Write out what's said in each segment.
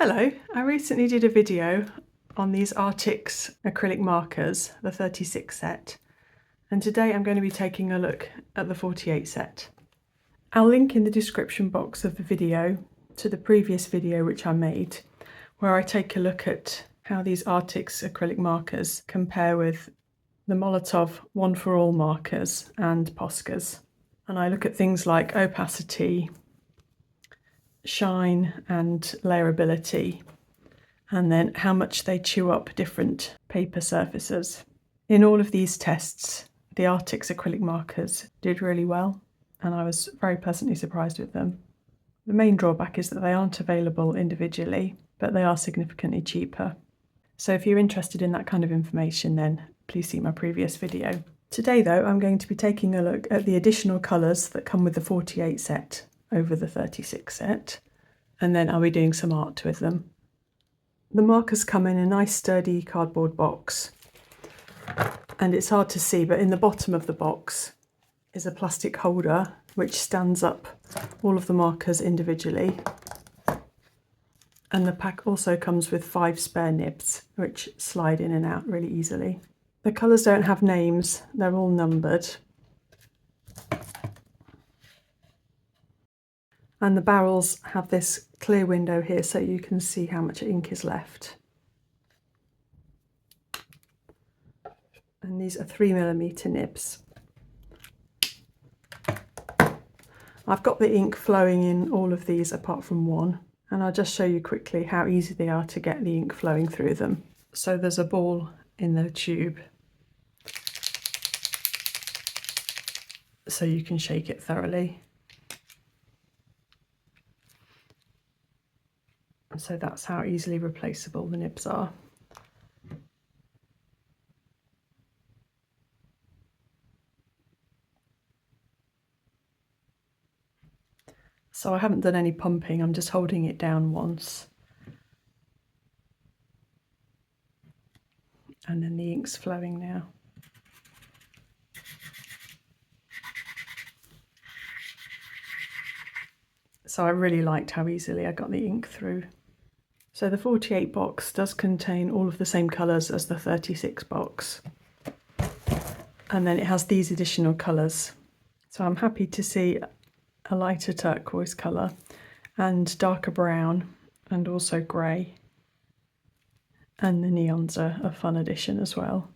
Hello, I recently did a video on these Arrtx acrylic markers, the 36 set, and today I'm going to be taking a look at the 48 set. I'll link in the description box of the video to the previous video which I made, where I take a look at how these Arrtx acrylic markers compare with the Molotow One for All markers and Poscas. And I look at things like opacity, shine and layerability, and then how much they chew up different paper surfaces. In all of these tests, the Arrtx acrylic markers did really well, and I was very pleasantly surprised with them. The main drawback is that they aren't available individually, but they are significantly cheaper. So if you're interested in that kind of information, then please see my previous video. Today though, I'm going to be taking a look at the additional colours that come with the 48 set over the 36 set, and then I'll be doing some art with them. The markers come in a nice sturdy cardboard box, and it's hard to see, but in the bottom of the box is a plastic holder which stands up all of the markers individually, and the pack also comes with 5 spare nibs which slide in and out really easily. The colours don't have names, they're all numbered. And the barrels have this clear window here so you can see how much ink is left. And these are 3mm nibs. I've got the ink flowing in all of these apart from one, and I'll just show you quickly how easy they are to get the ink flowing through them. So there's a ball in the tube, so you can shake it thoroughly. So that's how easily replaceable the nibs are. So I haven't done any pumping, I'm just holding it down once. And then the ink's flowing now. So I really liked how easily I got the ink through. So the 48 box does contain all of the same colours as the 36 box. And then it has these additional colours. So I'm happy to see a lighter turquoise colour and darker brown and also grey. And the neons are a fun addition as well.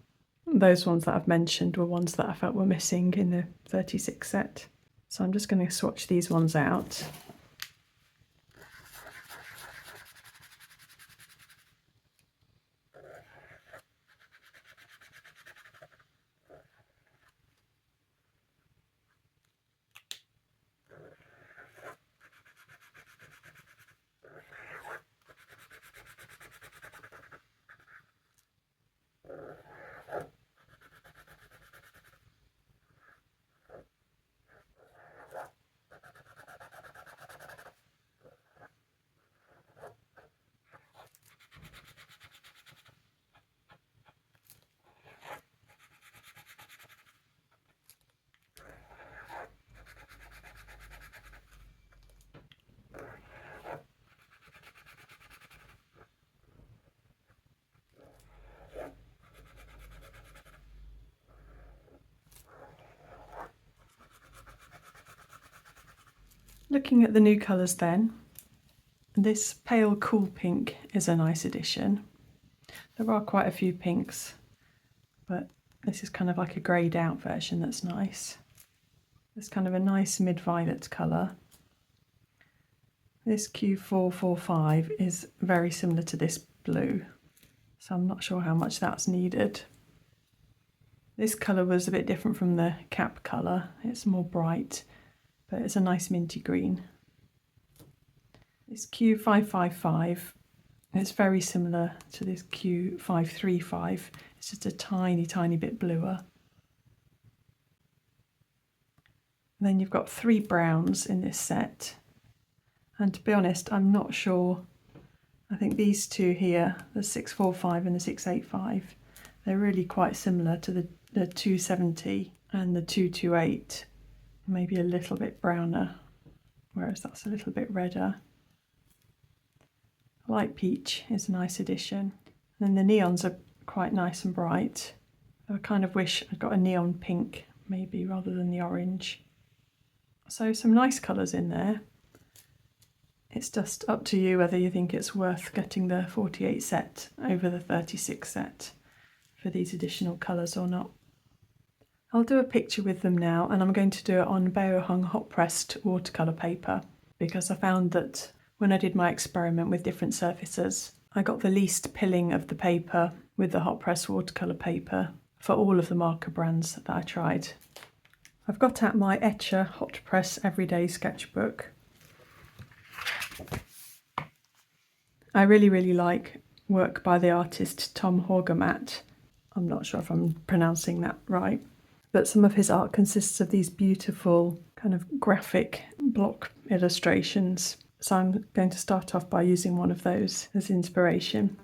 Those ones that I've mentioned were ones that I felt were missing in the 36 set. So I'm just going to swatch these ones out. Looking at the new colours then, this pale cool pink is a nice addition. There are quite a few pinks, but this is kind of like a greyed out version that's nice. It's kind of a nice mid-violet colour. This Q445 is very similar to this blue, so I'm not sure how much that's needed. This colour was a bit different from the cap colour, it's more bright, but it's a nice minty green. This Q555, it's very similar to this Q535, it's just a tiny bit bluer. And then you've got 3 browns in this set, and to be honest I'm not sure, I think these two here, the 645 and the 685, they're really quite similar to the 270 and the 228. Maybe a little bit browner, whereas that's a little bit redder. Light peach is a nice addition. And then the neons are quite nice and bright. I kind of wish I'd got a neon pink maybe rather than the orange. So some nice colours in there. It's just up to you whether you think it's worth getting the 48 set over the 36 set for these additional colours or not. I'll do a picture with them now, and I'm going to do it on Bao Hung hot pressed watercolour paper, because I found that when I did my experiment with different surfaces, I got the least pilling of the paper with the hot press watercolour paper for all of the marker brands that I tried. I've got out my Etchr hot press everyday sketchbook. I really like work by the artist Tom Haugomat. I'm not sure if I'm pronouncing that right, but some of his art consists of these beautiful kind of graphic block illustrations. So I'm going to start off by using one of those as inspiration.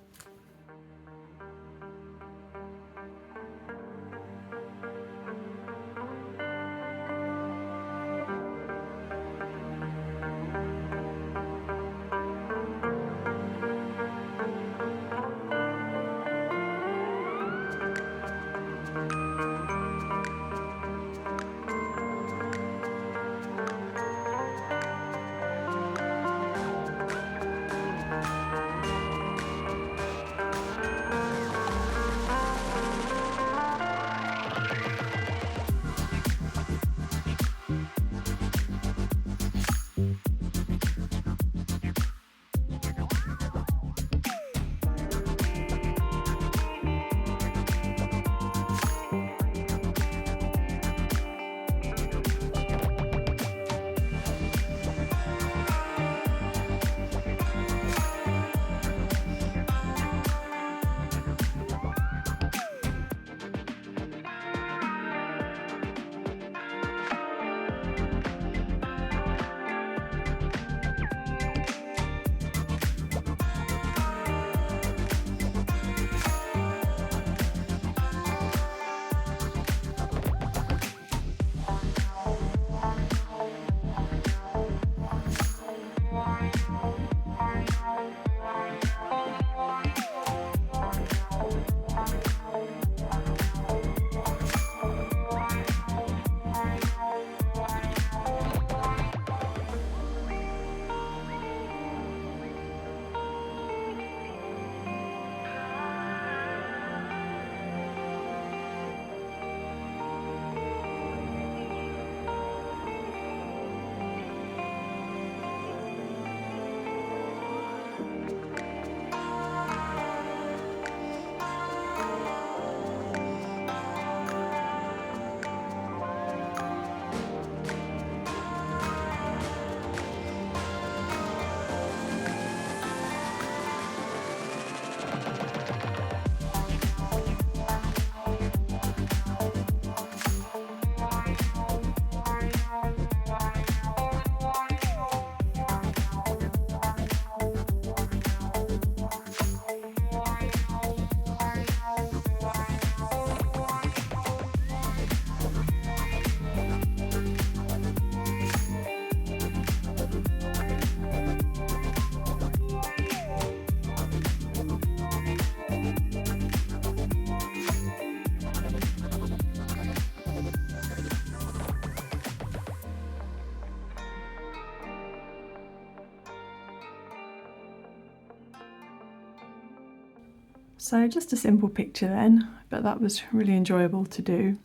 So just a simple picture then, but that was really enjoyable to do.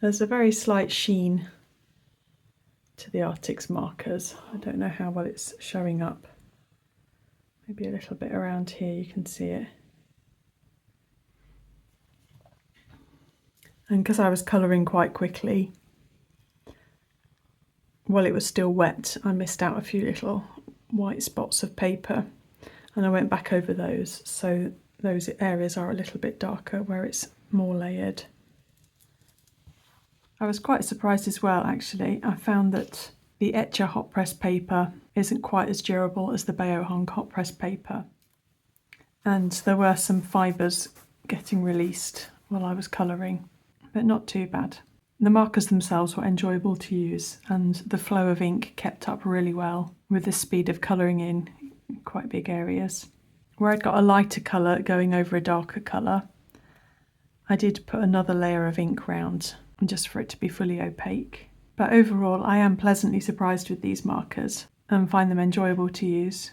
There's a very slight sheen to the Arrtx markers. I don't know how well it's showing up. Maybe a little bit around here you can see it. And because I was colouring quite quickly, while it was still wet, I missed out a few little white spots of paper, and I went back over those, so those areas are a little bit darker where it's more layered. I was quite surprised as well, actually. I found that the Etchr hot press paper isn't quite as durable as the Bao Hung hot press paper, and there were some fibres getting released while I was colouring, but not too bad. The markers themselves were enjoyable to use, and the flow of ink kept up really well with the speed of colouring in, quite big areas. Where I'd got a lighter colour going over a darker colour, I did put another layer of ink round, just for it to be fully opaque. But overall, I am pleasantly surprised with these markers and find them enjoyable to use.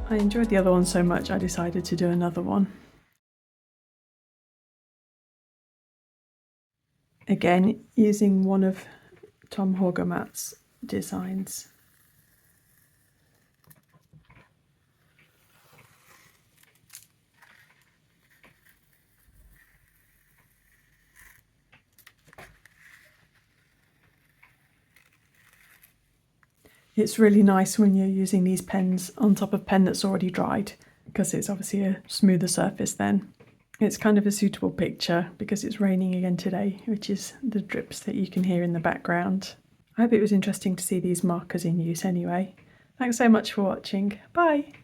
I enjoyed the other one so much I decided to do another one. Again, using one of Tom Haugomat's designs. It's really nice when you're using these pens on top of pen that's already dried, because it's obviously a smoother surface then. It's kind of a suitable picture because it's raining again today, which is the drips that you can hear in the background. I hope it was interesting to see these markers in use anyway. Thanks so much for watching. Bye!